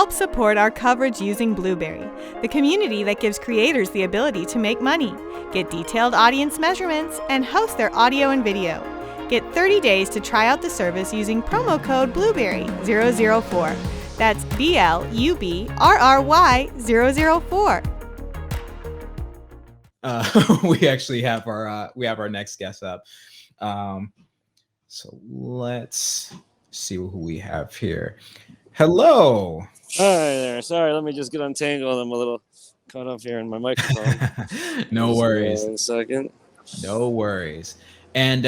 Help support our coverage using Blueberry, the community that gives creators the ability to make money, get detailed audience measurements, and host their audio and video. Get 30 days to try out the service using promo code Blueberry004. That's BLUBRRY004. We actually have our next guest up. So let's see who we have here. Hello. Hi there. Sorry, let me just get untangled. I'm a little caught up here in my microphone. No worries. 1 second. No worries. And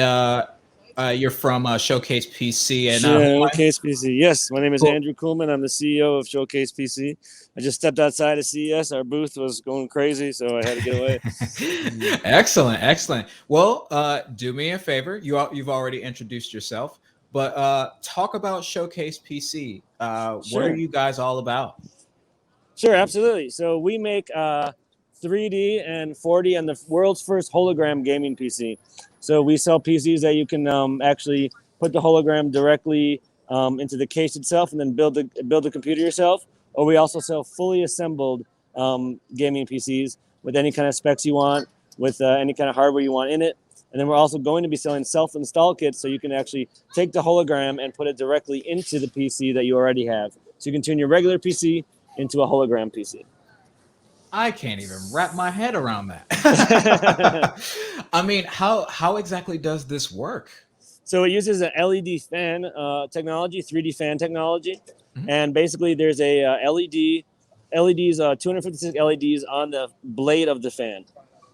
you're from Showcase PC. And Showcase PC. Yes, my name is Andrew Kuhlman. I'm the CEO of Showcase PC. I just stepped outside of CES. Our booth was going crazy, so I had to get away. Excellent. Well, do me a favor. You've already introduced yourself, but talk about Showcase PC. What are you guys all about? Sure, absolutely. So we make 3D and 4D and the world's first hologram gaming PC. So we sell PCs that you can actually put the hologram directly into the case itself and then build the computer yourself. Or we also sell fully assembled gaming PCs with any kind of specs you want, with any kind of hardware you want in it. And then we're also going to be selling self-install kits so you can actually take the hologram and put it directly into the PC that you already have. So you can turn your regular PC into a hologram PC. I can't even wrap my head around that. I mean, how exactly does this work? So it uses an LED fan technology, 3D fan technology. Mm-hmm. And basically there's a LEDs, 256 LEDs on the blade of the fan.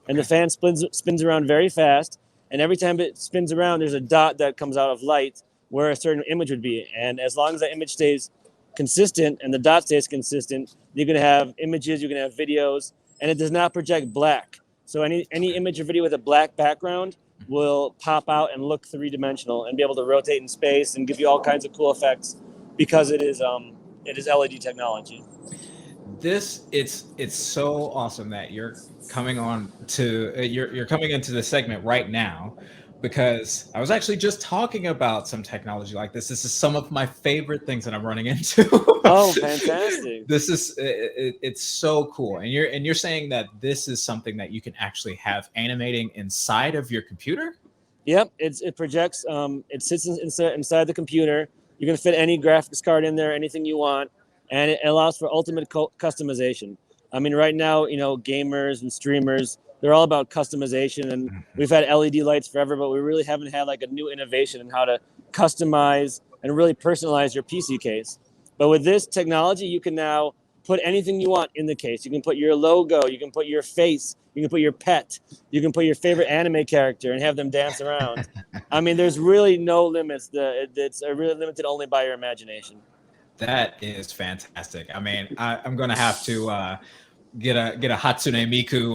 And the fan spins around very fast. And every time it spins around, there's a dot that comes out of light where a certain image would be. And as long as that image stays consistent and the dot stays consistent, you can have images, you can have videos, and it does not project black. So any image or video with a black background will pop out and look three-dimensional and be able to rotate in space and give you all kinds of cool effects because it is LED technology. It's so awesome that you're coming on to you're coming into the segment right now, because I was actually just talking about some technology like this. This is some of my favorite things that I'm running into. Oh, fantastic. It's so cool. And you're saying that this is something that you can actually have animating inside of your computer? Yep, it projects, it sits inside the computer. You can fit any graphics card in there, anything you want, and it allows for ultimate customization. I mean, right now, gamers and streamers, they're all about customization, and we've had LED lights forever, but we really haven't had like a new innovation in how to customize and really personalize your PC case. But with this technology, you can now put anything you want in the case. You can put your logo, you can put your face, you can put your pet, you can put your favorite anime character and have them dance around. I mean, there's really no limits. It's really limited only by your imagination. That is fantastic. I mean, I'm going to have to get a Hatsune Miku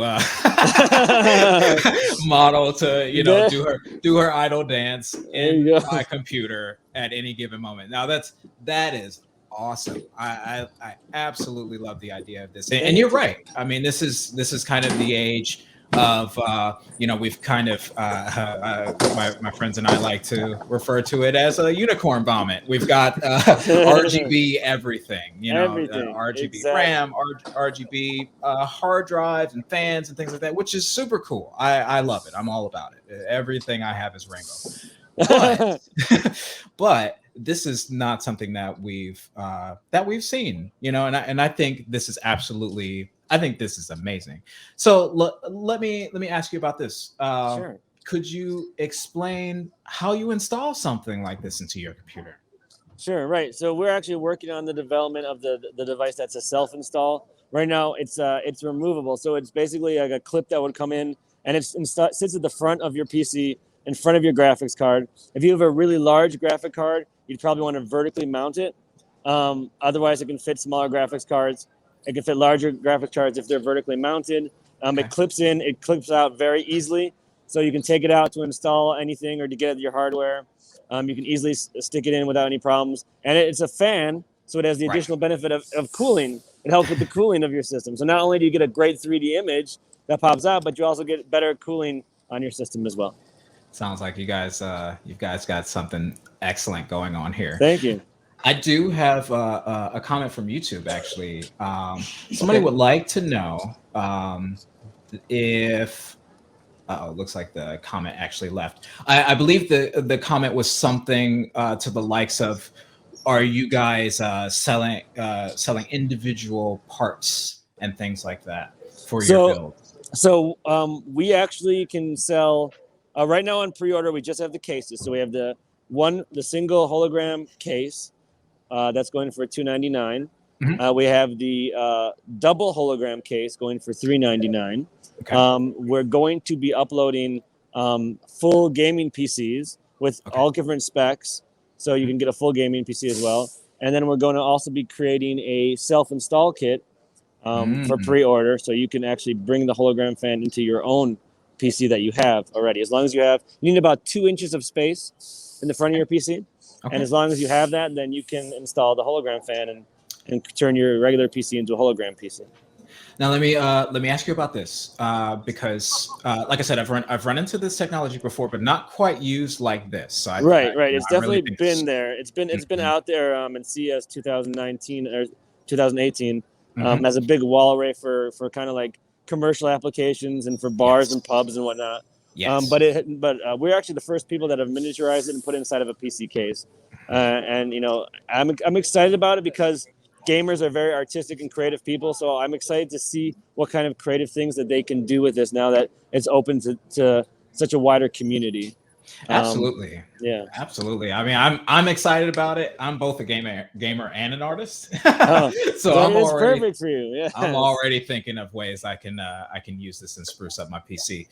model to do her idol dance in my computer at any given moment. Now that is awesome. I absolutely love the idea of this, and you're right. I mean, this is kind of the age of we've kind of my friends and I like to refer to it as a unicorn vomit. We've got RGB everything, RGB exactly. RAM, RGB hard drives and fans and things like that, which is super cool. I love it. I'm all about it. Everything I have is rainbow. But this is not something that we've seen, and I think this is absolutely. I think this is amazing. So let me ask you about this. Sure. Could you explain how you install something like this into your computer? Sure. Right. So we're actually working on the development of the device that's a self-install. Right now, it's removable. So it's basically like a clip that would come in, and it sits at the front of your PC, in front of your graphics card. If you have a really large graphic card, you'd probably want to vertically mount it. Otherwise, it can fit smaller graphics cards. It can fit larger graphics cards if they're vertically mounted. Okay. It clips in, it clips out very easily. So you can take it out to install anything or to get your hardware. You can easily stick it in without any problems. And it's a fan, so it has the additional benefit of cooling. It helps with the cooling of your system. So not only do you get a great 3D image that pops out, but you also get better cooling on your system as well. Sounds like you guys got something excellent going on here. Thank you. I do have a comment from YouTube, actually. Somebody would like to know if. Oh, looks like the comment actually left. I believe the comment was something to the likes of, "Are you guys selling individual parts and things like that for your build?" So we actually can sell right now on pre-order. We just have the cases. So we have the single hologram case that's going for $299. Mm-hmm. We have the double hologram case going for $399. Okay. We're going to be uploading full gaming PCs with all different specs, so you can get a full gaming PC as well. And then we're going to also be creating a self-install kit for pre-order, so you can actually bring the hologram fan into your own PC that you have already. As long as you need about 2 inches of space in the front of your PC, and as long as you have that, then you can install the hologram fan and turn your regular PC into a hologram PC. Now let me ask you about this because, like I said, I've run into this technology before, but not quite used like this. So right. It's definitely been there. It's been out there in CES 2019 or 2018 as a big wall array for kind of like commercial applications and for bars and pubs and whatnot. Yes. But we're actually the first people that have miniaturized it and put it inside of a PC case. And I'm excited about it because gamers are very artistic and creative people, so I'm excited to see what kind of creative things that they can do with this now that it's open to such a wider community. Absolutely. Yeah. Absolutely. I mean, I'm excited about it. I'm both a gamer and an artist. So I'm already perfect for you. Yeah. I'm already thinking of ways I can use this and spruce up my PC.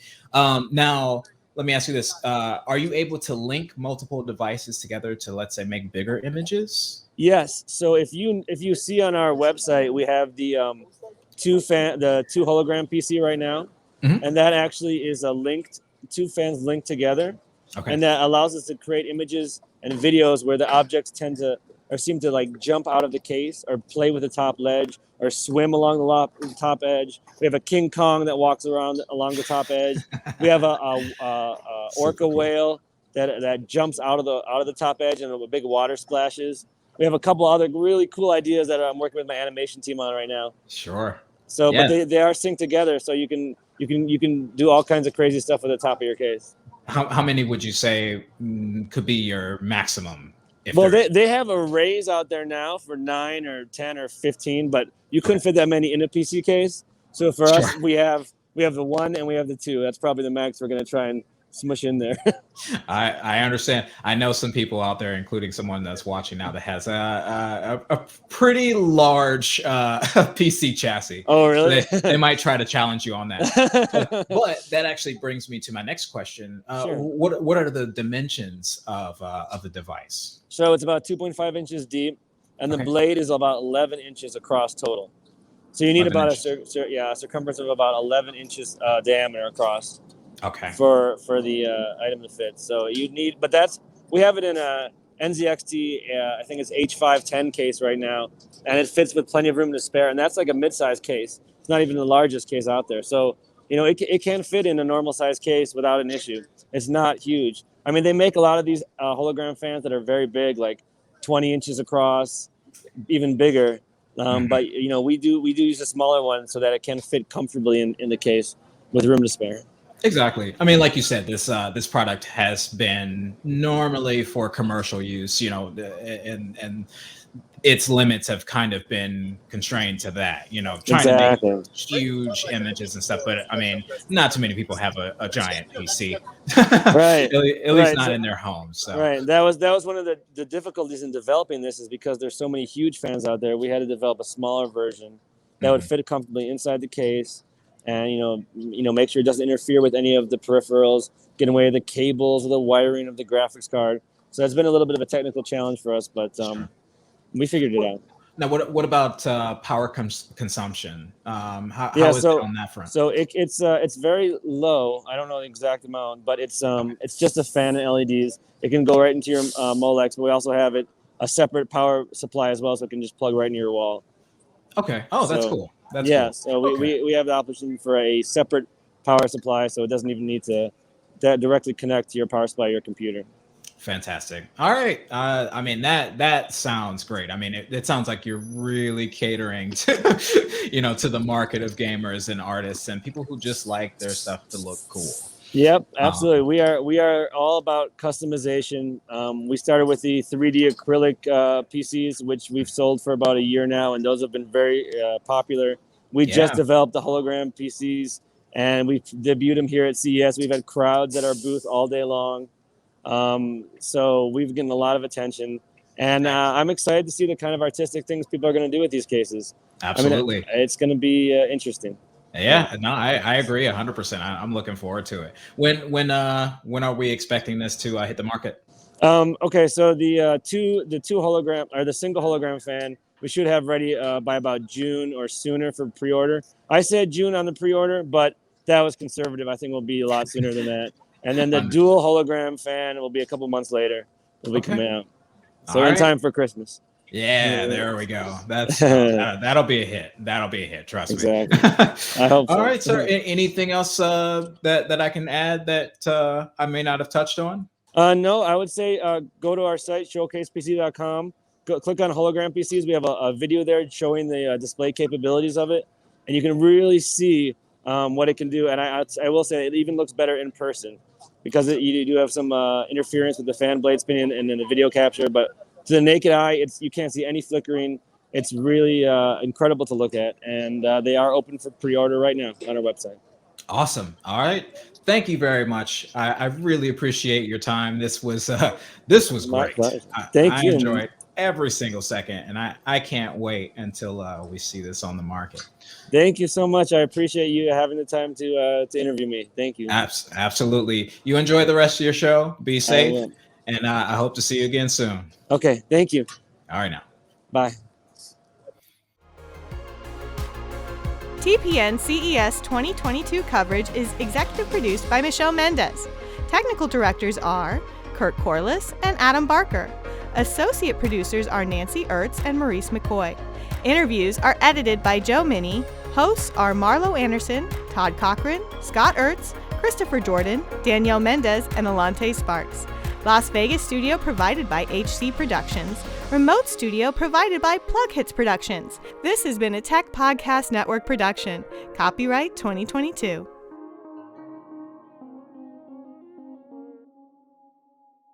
Now let me ask you this. Are you able to link multiple devices together to, let's say, make bigger images? Yes. So if you see on our website, we have the two hologram PC right now, and that actually is two fans linked together, and that allows us to create images and videos where the objects seem to like jump out of the case or play with the top ledge or swim along the top edge. We have a King Kong that walks around along the top edge. We have a orca whale that jumps out of the top edge and big water splashes. We have a couple other really cool ideas that I'm working with my animation team on right now. Sure. So, but they are synced together, so you can do all kinds of crazy stuff with the top of your case. How many would you say could be your maximum? Well, they have arrays out there now for 9 or 10 or 15, but you couldn't fit that many in a PC case. So for us, we have the 1 and we have the 2. That's probably the max we're going to try and smush in there. I understand. I know some people out there, including someone that's watching now, that has a pretty large PC chassis. Oh, really? So they might try to challenge you on that. But that actually brings me to my next question. What are the dimensions of the device? So it's about 2.5 inches deep, and the blade is about 11 inches across total. So you need about a circumference of about 11 inches diameter across. Okay. For the item to fit. So you need, but we have it in a NZXT, I think it's H510 case right now, and it fits with plenty of room to spare. And that's like a mid-size case. It's not even the largest case out there. So, it can fit in a normal size case without an issue. It's not huge. I mean, they make a lot of these hologram fans that are very big, like 20 inches across, even bigger. But we do use a smaller one so that it can fit comfortably in the case with room to spare. Exactly. I mean, like you said, this product has been normally for commercial use, and its limits have kind of been constrained to that, trying to make huge images and stuff. But I mean, not too many people have a giant PC, right? at least not in their homes. So. Right. That was one of the difficulties in developing this, is because there's so many huge fans out there. We had to develop a smaller version that would fit comfortably inside the case. And make sure it doesn't interfere with any of the peripherals, get away the cables or the wiring of the graphics card. So that's been a little bit of a technical challenge for us, but we figured it out. Now, what about power consumption? How is it on that front? So it's very low. I don't know the exact amount, but it's just a fan and LEDs. It can go right into your Molex, but we also have a separate power supply as well, so it can just plug right into your wall. Okay. Oh, that's cool. That's cool. So okay. we have the option for a separate power supply, so it doesn't even need to directly connect to your power supply of your computer. Fantastic. All right. I mean, that sounds great. I mean, it sounds like you're really catering to, to the market of gamers and artists and people who just like their stuff to look cool. Yep, absolutely. We are all about customization. We started with the 3D acrylic PCs, which we've sold for about a year now, and those have been very popular. We just developed the hologram PCs, and we debuted them here at CES. We've had crowds at our booth all day long. So we've gotten a lot of attention, and I'm excited to see the kind of artistic things people are going to do with these cases. Absolutely. I mean, it's going to be interesting. Yeah, no, I agree 100%. I'm looking forward to it. When are we expecting this to hit the market? Okay, so the two hologram, or the single hologram fan, we should have ready by about June or sooner for pre-order. I said June on the pre-order, but that was conservative. I think we'll be a lot sooner than that. And then the dual hologram fan will be a couple months later. Will be coming out. So in time for Christmas. Yeah, there we go. That's that'll be a hit. That'll be a hit. Trust me. I hope so. All right, sir. Anything else that I can add that I may not have touched on? No, I would say go to our site, showcasepc.com. Click on hologram PCs. We have a video there showing the display capabilities of it, and you can really see what it can do. And I will say it even looks better in person because you do have some interference with the fan blade spinning and then the video capture, but to the naked eye, you can't see any flickering. It's really incredible to look at, and they are open for pre-order right now on our website. Awesome. All right. Thank you very much. I really appreciate your time. This was great. Thank you. I enjoyed every single second, and I can't wait until we see this on the market. Thank you so much. I appreciate you having the time to interview me. Thank you. Absolutely. You enjoy the rest of your show. Be safe, and I hope to see you again soon. Okay. Thank you. All right now. Bye. TPN CES 2022 coverage is executive produced by Michelle Mendez. Technical directors are Kirk Corliss and Adam Barker. Associate producers are Nancy Ertz and Maurice McCoy. Interviews are edited by Joe Minnie. Hosts are Marlo Anderson, Todd Cochran, Scott Ertz, Christopher Jordan, Danielle Mendez, and Alante Sparks. Las Vegas studio provided by HC Productions. Remote studio provided by PLUGHITZ Productions. This has been a Tech Podcast Network production. Copyright 2022.